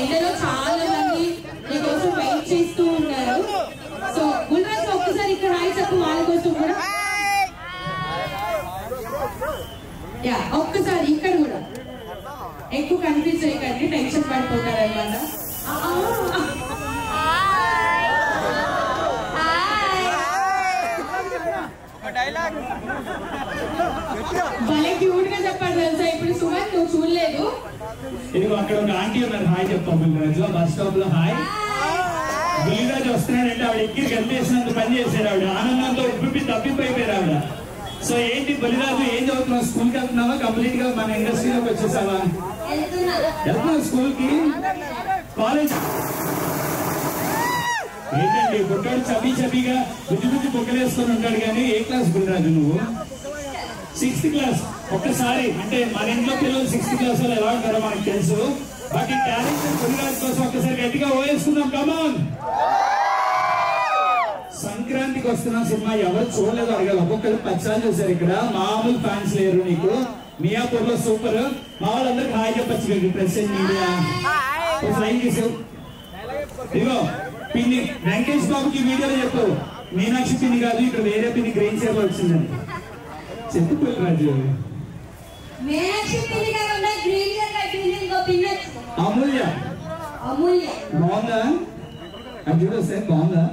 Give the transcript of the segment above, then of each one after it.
ఎండలో చాలా మంది మీకోసం వెయిట్ చేస్తూ ఉన్నారు. సో గుల్రాజ్ ఒక్కసారి ఇక్కడ హాయ్ చెప్పు వాళ్ళ కోసం కూడా. యా ఒక్కసారి ఇక్కడ కూడా ఎక్కువ కన్ఫ్యూజ్ చేయకండి, టెన్షన్ పడిపోతారు అనమాట. భలే క్యూట్ గా చెప్పాడు తెలుసా. ఇప్పుడు సుమన్ నువ్వు చూడలేదు, ఇదిగో అక్కడ ఒక ఆంటీ ఉన్నారు, హాయ్ చెప్తాం. బుల్లిరాజు బస్ స్టాప్ లో హాయ్. బుల్లిరాజు వస్తున్నాడంటే ఆవిడ ఎక్కి గంటేసినంత పని చేశారు. ఆవిడ ఆనందంతో ఉప్పి తప్పిపోయిపోయారు ఆవిడ. సో ఏంటి బుల్లిరాజు, ఏం చదువుతున్నావు? స్కూల్కి వెళ్తున్నావా? కంప్లీట్ గా మన ఇండస్ట్రీలోకి వచ్చేసావా? వెళ్తున్నావు స్కూల్ కి? కాలేజ్ ఏంటండి పుట్టాడు చబీగా బుద్ధి బుక్కలేసుకొని ఉంటాడు. కానీ ఏ క్లాస్ బుల్లిరాజు నువ్వు? 6th class. ఒక్కసారి అంటే మన ఇంట్లో పిల్లలు 6th క్లాస్ లో ఎలా ఉంటారో మనకు తెలుసు. బట్ ఈ టాలెంట్ బుల్లిరాజు కోసం ఒక్కసారి గట్టిగా ఓవేసుకుందాం. కమాన్. సంక్రాంతికి వస్తున్న సినిమా ఎవరు చూడలేదు అడగాలి. ఒక్కొక్కరు 10 సార్లు చూసారు. ఇక్కడ మామూలు ఫ్యాన్స్ లేరు నీకు. మియాపూర్ లో సూపర్. మా వాళ్ళందరికి హాయ్ చెప్పచ్చు కదా. ప్రెస్ అండ్ మీడియా ఫ్లైన్ చేసావు. ఇదిగో పిన్ని వెంకటేష్ బాబుకి వీడియోలో చెప్పు, మీనాక్షి పిన్ని కాదు ఇక్కడ వేరే పిన్ని గ్రీన్ చైర్ లో వచ్చిందని చెప్పు. రాజు అమూల్య బాగుందా? అది చూడొస్తే బాగుందా?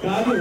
కాదు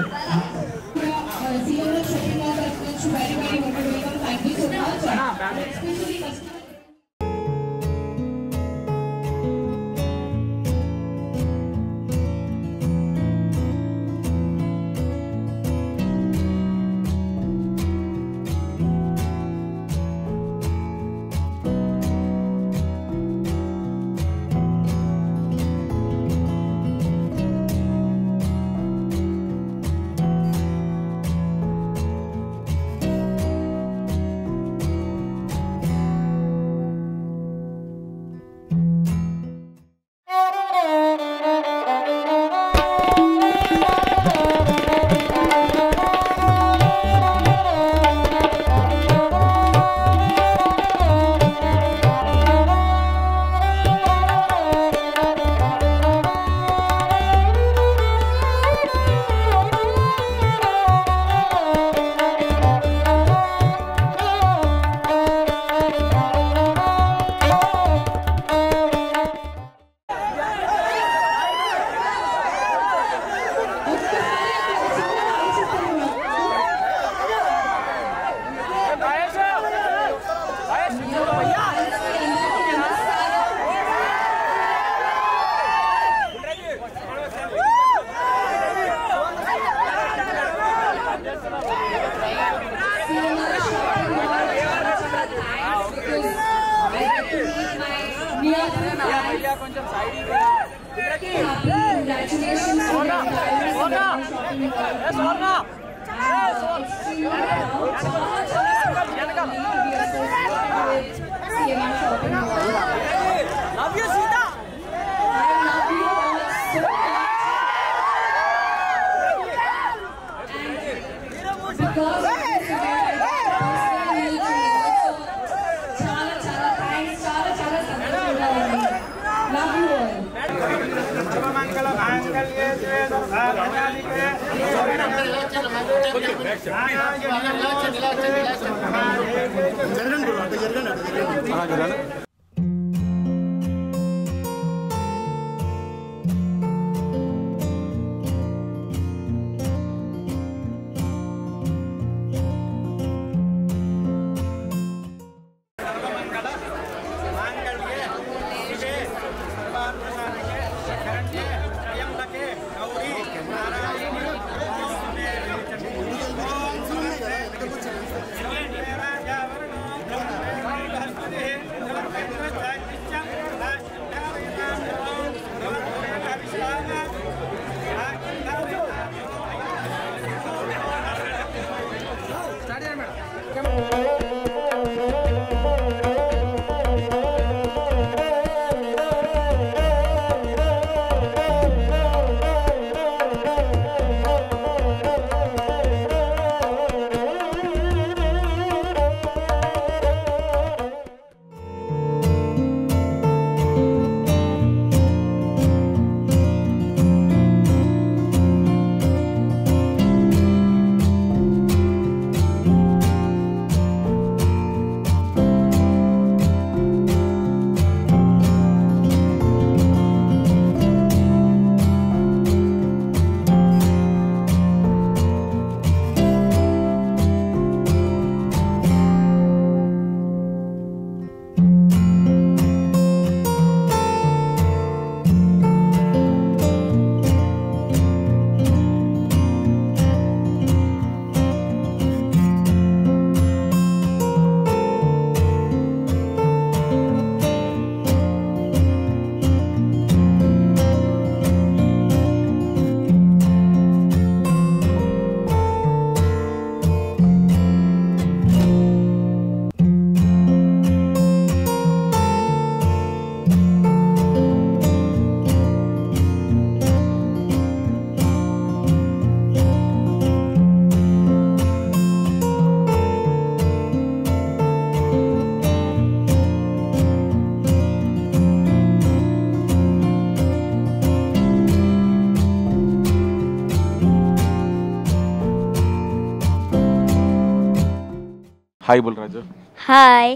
హాయ్ బుల్రాజు. హాయ్.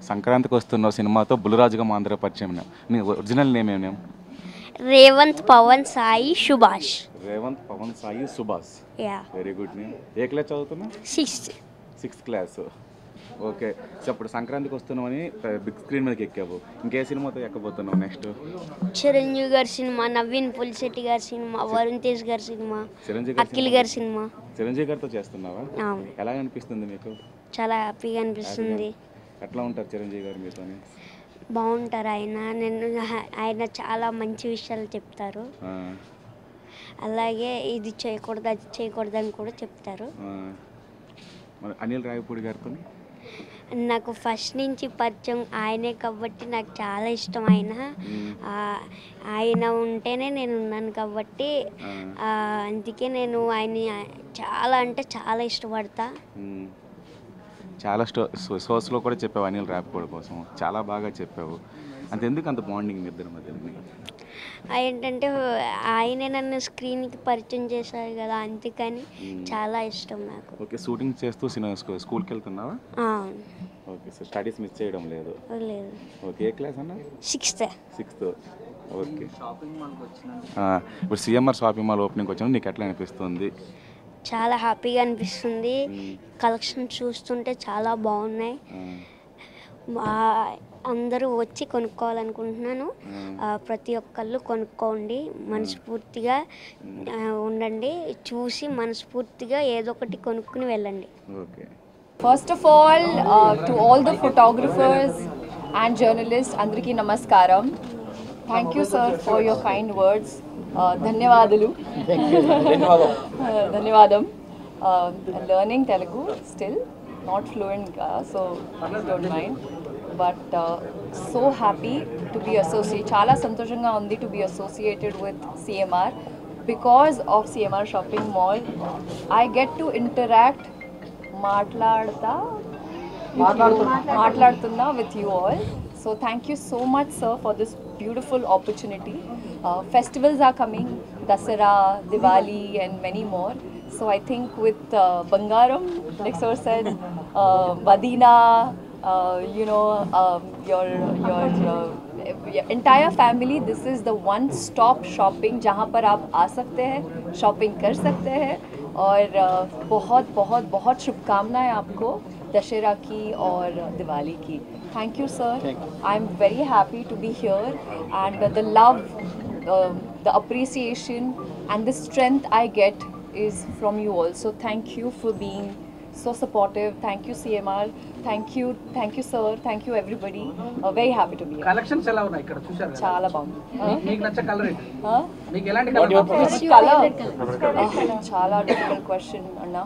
సంక్రాంతికి వస్తున్న సినిమాతో బుల్రాజుగా మా అందరూ పరిచయం. నీ ఒరిజినల్ నేమ్ ఏం name? Revanth Pavan Sai Subhash. Revanth Pavan Sai Subhash. Yeah. Very good name. ఏ క్లాస్ చదువుతున్నా? 6th class. ఓకే. సో ఇప్పుడు సంక్రాంతికి వస్తున్నామని బిగ్ స్క్రీన్ మీదకి ఎక్కావు. ఇంకే సినిమాతో ఎక్కబోతున్నావు నెక్స్ట్? చిరంజీవి గారి సినిమా, నవీన్ పులిశెట్టి గారి సినిమా, వరుణ్ తేజ్ గారి సినిమా, అఖిల్ గారి సినిమా. చిరంజీవి గారితో చేస్తున్నావా? అవును. ఎలా అనిపిస్తుంది మీకు? చాలా హ్యాపీగా అనిపిస్తుంది. ఎట్లా ఉంటారు చిరంజీవి గారు మీతో? బాగుంటారు ఆయన చాలా మంచి విషయాలు చెప్తారు. అలాగే ఇది చేయకూడదు అది చేయకూడదు అని కూడా చెప్తారు. అనిల్ రావిపూడి గారితో నాకు ఫస్ట్ నుంచి పరిచయం ఆయనే కాబట్టి నాకు చాలా ఇష్టం. ఆయన ఉంటేనే నేను ఉన్నాను కాబట్టి అందుకే నేను ఆయన్ని చాలా అంటే చాలా ఇష్టపడతా. చాలా షోస్లో కూడా చెప్పావు అనిల్ రావిపూడి కోసం, చాలా బాగా చెప్పావు. అంతెందుకు అంత బాండింగ్ మీ ఇద్దరి మధ్య? ఏంటంటే ఆయనే నన్ను స్క్రీన్కి పరిచయం చేశారు కదా, అందుకని చాలా ఇష్టం నాకు. ఓకే. షూటింగ్ చేస్తూ స్కూల్కి వెళ్తున్నావా? ఓకే. సో స్టడీస్ మిస్ చేయడం లేదు? లేదు. ఓకే. ఏ క్లాస్ అన్నా? 6th. ఓకే. ఇప్పుడు సిఎంఆర్ షాపింగ్ మాల్ ఓపెనింగ్ వచ్చినా నీకు ఎట్లా అనిపిస్తుంది? చాలా హ్యాపీగా అనిపిస్తుంది. కలెక్షన్ చూస్తుంటే చాలా బాగున్నాయి. అందరూ వచ్చి కొనుక్కోవాలనుకుంటున్నాను. ప్రతి ఒక్కళ్ళు కొనుక్కోండి, మనస్ఫూర్తిగా ఉండండి, చూసి మనస్ఫూర్తిగా ఏదో ఒకటి కొనుక్కుని వెళ్ళండి. Okay. First of all, to all the photographers and journalists, Andriki Namaskaram. Thank you, sir, for your kind words. Dhanyavadalu. Dhanyavadam. Learning Telugu still, not fluent, so please don't mind. But so happy to be associated. Chala santoshanga undi to be associated with CMR. Because of CMR Shopping Mall, I get to interact మాట్లాడుతున్నా with you all. So thank you so much, sir, for this beautiful opportunity. Festivals are coming, Dasara, Diwali and many more. So I think with Bangaram, like sir said, Vadina, your entire family, this is the one stop shopping जहाँ पर आप आ सकते हैं, shopping कर सकते हैं. और बहुत बहुत बहुत शुभकामनाएं आपको दशहरा की और दिवाली की. Thank you sir. I am very happy to be here and the love, the appreciation and the strength I get is from you all. So thank you for being so supportive. Thank you CMR. Thank you sir. Thank you everybody. Very happy to be here. Collections ఎలా ఉన్నాయి ఇక్కడ చూశారు కదా? చాలా బాగుంది. మీకు నచ్చే colour ఏంటి? మీకు ఎలాంటి కలర్? చాలా difficult question అన్న.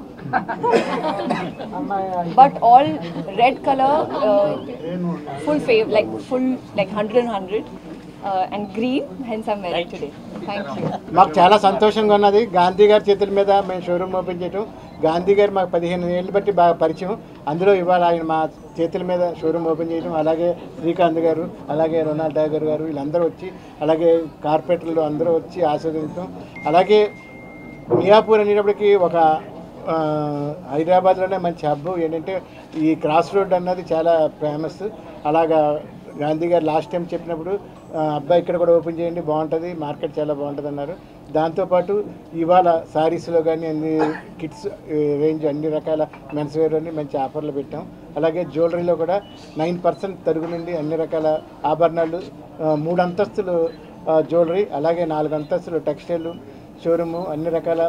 But all red color, full 100 and green, hence I'm wearing today. Thank you. మాకు చాలా సంతోషంగా ఉన్నది. గాంధీ గారి చేతుల మీద మేము షోరూమ్ ఓపెన్ చేయటం. గాంధీ గారు మాకు 15 ఏళ్ళు బట్టి బాగా పరిచయం. అందులో ఇవాళ ఆయన మా చేతుల మీద షోరూమ్ ఓపెన్ చేయడం, అలాగే శ్రీకాంత్ గారు, అలాగే రొనాల్డ్ డాగర్ గారు, వీళ్ళందరూ వచ్చి, అలాగే కార్పొరేటర్లు అందరూ వచ్చి ఆస్వాదించడం. అలాగే మియాపూర్ అనేటప్పటికి ఒక హైదరాబాద్లోనే మంచి హబ్. ఏంటంటే ఈ క్రాస్ రోడ్ అన్నది చాలా ఫేమస్. అలాగా గాంధీ గారు లాస్ట్ టైం చెప్పినప్పుడు అబ్బాయి ఇక్కడ కూడా ఓపెన్ చేయండి, బాగుంటుంది, మార్కెట్ చాలా బాగుంటుంది అన్నారు. దాంతోపాటు ఇవాళ శారీస్లో కానీ అన్ని కిడ్స్ రేంజ్ అన్ని రకాల మెన్స్ వేర్ అని మంచి ఆఫర్లు పెట్టాం. అలాగే జ్యువెలరీలో కూడా 9% తరుగు నుండి అన్ని రకాల ఆభరణాలు, 3 అంతస్తులు జ్యువెలరీ, అలాగే 4 అంతస్తులు టెక్స్టైల్ షోరూము, అన్ని రకాల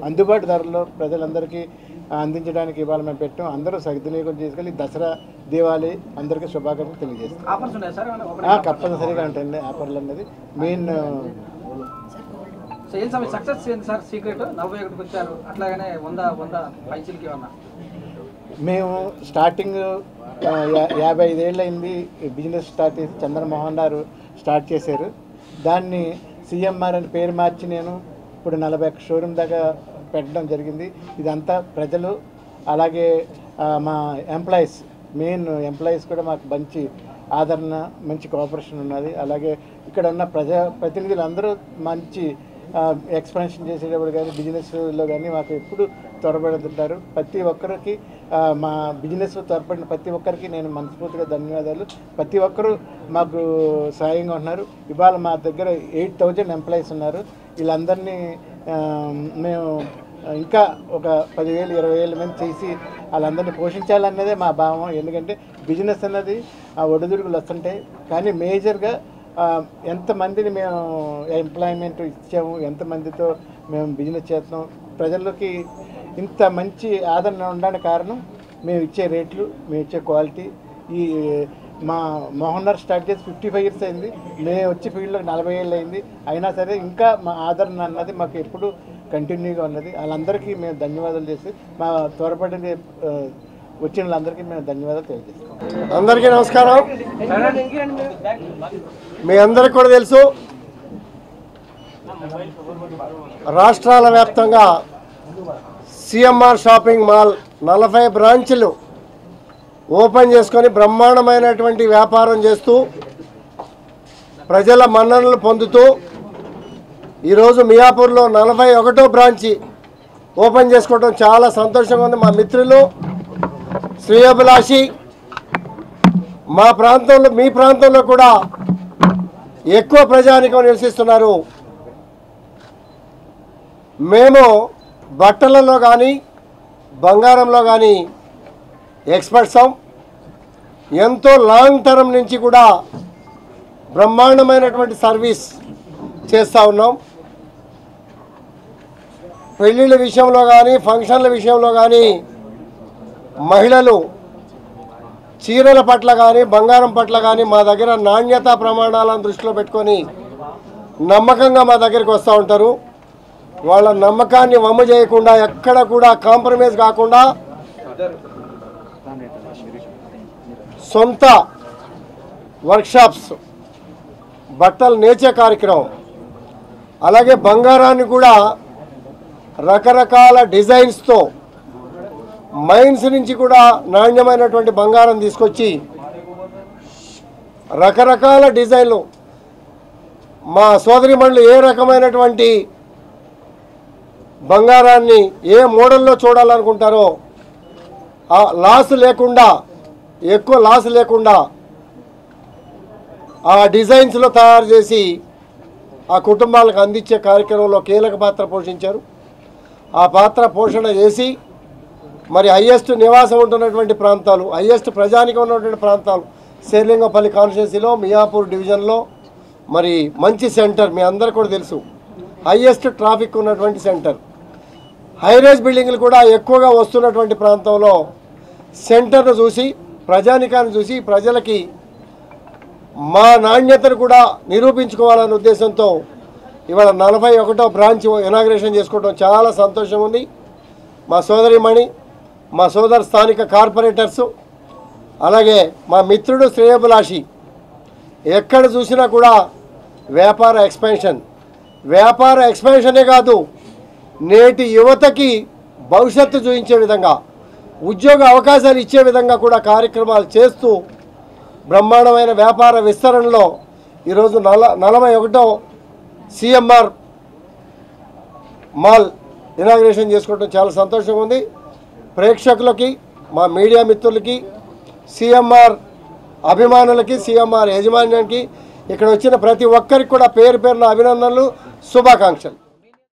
అందుబాటు ధరల్లో ప్రజలందరికీ అందించడానికి ఇవాళ మేము పెట్టాం. అందరూ సద్వినియోగం చేసుకెళ్ళి దసరా దీపావళి అందరికీ శుభాకాంక్షలు తెలియజేస్తాం. తప్పనిసరిగా ఉంటుంది ఆఫర్లు అన్నది మెయిన్. మేము స్టార్టింగ్ 55 ఏళ్ళు అయింది బిజినెస్ స్టార్ట్ చేసి. చంద్రమోహన్ గారు స్టార్ట్ చేశారు. దాన్ని సిఎంఆర్ అని పేరు మార్చి నేను ఇప్పుడు 40 షోరూమ్ దాకా పెట్టడం జరిగింది. ఇదంతా ప్రజలు, అలాగే మా ఎంప్లాయీస్, మెయిన్ ఎంప్లాయీస్ కూడా మాకు మంచి ఆదరణ, మంచి కోఆపరేషన్ ఉన్నది. అలాగే ఇక్కడ ఉన్న ప్రతినిధులు అందరూ మంచి ఎక్స్పాన్షన్ చేసేటప్పుడు కానీ బిజినెస్లో కానీ మాకు ఎప్పుడు త్వరపడుతుంటారు. ప్రతి ఒక్కరికి మా బిజినెస్ తోడ్పడిన ప్రతి ఒక్కరికి నేను మనస్ఫూర్తిగా ధన్యవాదాలు. ప్రతి ఒక్కరూ మాకు సహాయంగా ఉన్నారు. ఇవాళ మా దగ్గర 8,000 ఎంప్లాయీస్ ఉన్నారు. వీళ్ళందరినీ మేము ఇంకా ఒక 10,000 20,000 మంది చేసి వాళ్ళందరినీ పోషించాలన్నదే మా భావం. ఎందుకంటే బిజినెస్ అన్నది ఒడిదుడుకులు వస్తుంటాయి, కానీ మేజర్గా ఎంతమందిని మేము ఎంప్లాయ్మెంట్ ఇచ్చాము, ఎంతమందితో మేము బిజినెస్ చేస్తున్నాం, ప్రజల్లోకి ఇంత మంచి ఆదరణ ఉండడానికి కారణం మేము ఇచ్చే రేట్లు, మేము ఇచ్చే క్వాలిటీ. ఈ మా మోహన్ నగర్ స్టార్ట్ చేసి 55 years అయింది. మేము వచ్చి ఫీల్డ్లోకి 40 ఏళ్ళు అయింది. అయినా సరే ఇంకా మా ఆదరణ అన్నది మాకు ఎప్పుడు కంటిన్యూగా ఉన్నది. వాళ్ళందరికీ మేము ధన్యవాదాలు చేసి మా త్వరపడి వచ్చిన వాళ్ళందరికీ మేము ధన్యవాదాలు తెలియజేస్తాం. అందరికీ నమస్కారం. మీ అందరికీ కూడా తెలుసు, రాష్ట్రాల వ్యాప్తంగా సిఎంఆర్ షాపింగ్ మాల్ 40 బ్రాంచ్లు ఓపెన్ చేసుకొని బ్రహ్మాండమైనటువంటి వ్యాపారం చేస్తూ ప్రజల మన్ననలు పొందుతూ ఈరోజు మియాపూర్లో 41వ బ్రాంచి ఓపెన్ చేసుకోవడం చాలా సంతోషంగా ఉంది. మా మిత్రులు శ్రేయోభిలాషి మా ప్రాంతంలో, మీ ప్రాంతంలో కూడా ఎక్కువ ప్రజానికం నివసిస్తున్నారు. మేము బట్టలలో కానీ బంగారంలో కానీ ఎక్స్పర్ట్సం. ఎంతో లాంగ్ టర్మ్ నుంచి కూడా బ్రహ్మాండమైనటువంటి సర్వీస్ చేస్తూ ఉన్నాం. పెళ్ళిళ్ళ విషయంలో కానీ ఫంక్షన్ల విషయంలో కానీ మహిళలు చీరల పట్ల కానీ బంగారం పట్ల కానీ మా దగ్గర నాణ్యతా ప్రమాణాలను దృష్టిలో పెట్టుకొని నమ్మకంగా మా దగ్గరికి వస్తూ ఉంటారు. వాళ్ళ నమ్మకాన్ని వమ్ము చేయకుండా, ఎక్కడ కూడా కాంప్రమైజ్ కాకుండా సొంత వర్క్షాప్స్, బట్టలు నేర్చే కార్యక్రమం, అలాగే బంగారాన్ని కూడా రకరకాల డిజైన్స్తో మైన్స్ నుంచి కూడా నాణ్యమైనటువంటి బంగారం తీసుకొచ్చి రకరకాల డిజైన్లు మా సోదరిమణులు ఏ రకమైనటువంటి బంగారాన్ని ఏ మోడల్లో చూడాలనుకుంటారో ఆ లాస్ లేకుండా, ఎక్కువ లాస్ లేకుండా ఆ డిజైన్స్లో తయారు చేసి ఆ కుటుంబాలకు అందించే కార్యక్రమంలో కీలక పాత్ర పోషించారు. ఆ పాత్ర పోషణ చేసి మరి హైయెస్ట్ నివాసం ఉంటున్నటువంటి ప్రాంతాలు, హైయెస్ట్ ప్రజానికం ఉన్నటువంటి ప్రాంతాలు శేర్లింగంపల్లి కాన్స్టిట్యున్సీలో మియాపూర్ డివిజన్లో మరి మంచి సెంటర్, మీ అందరికీ కూడా తెలుసు, హైయెస్ట్ ట్రాఫిక్ ఉన్నటువంటి సెంటర్. హైరేజ్ బిల్డింగ్లు కూడా ఎక్కువగా వస్తున్నటువంటి ప్రాంతంలో సెంటర్ను చూసి, ప్రజానికాన్ని చూసి ప్రజలకి మా నాణ్యతను కూడా నిరూపించుకోవాలనే ఉద్దేశంతో ఇవాళ 41వ బ్రాంచ్ ఇనాగ్రేషన్ చేసుకోవడం చాలా సంతోషం ఉంది. మా సోదరిమణి, మా సోదరు స్థానిక కార్పొరేటర్సు, అలాగే మా మిత్రుడు శ్రేయోభిలాషి ఎక్కడ చూసినా కూడా వ్యాపార ఎక్స్పాన్షనే కాదు, నేటి యువతకి భవిష్యత్తు చూపించే విధంగా, ఉద్యోగ అవకాశాలు ఇచ్చే విధంగా కూడా కార్యక్రమాలు చేస్తూ బ్రహ్మాండమైన వ్యాపార విస్తరణలో ఈరోజు 41వ సిఎంఆర్ మాల్ ఇనాగ్రేషన్ చేసుకోవడం చాలా సంతోషంగా ఉంది. ప్రేక్షకులకి, మా మీడియా మిత్రులకి, సిఎంఆర్ అభిమానులకి, సిఎంఆర్ యాజమాన్యానికి, ఇక్కడ వచ్చిన ప్రతి ఒక్కరికి కూడా పేరు పేరున అభినందనలు, శుభాకాంక్షలు.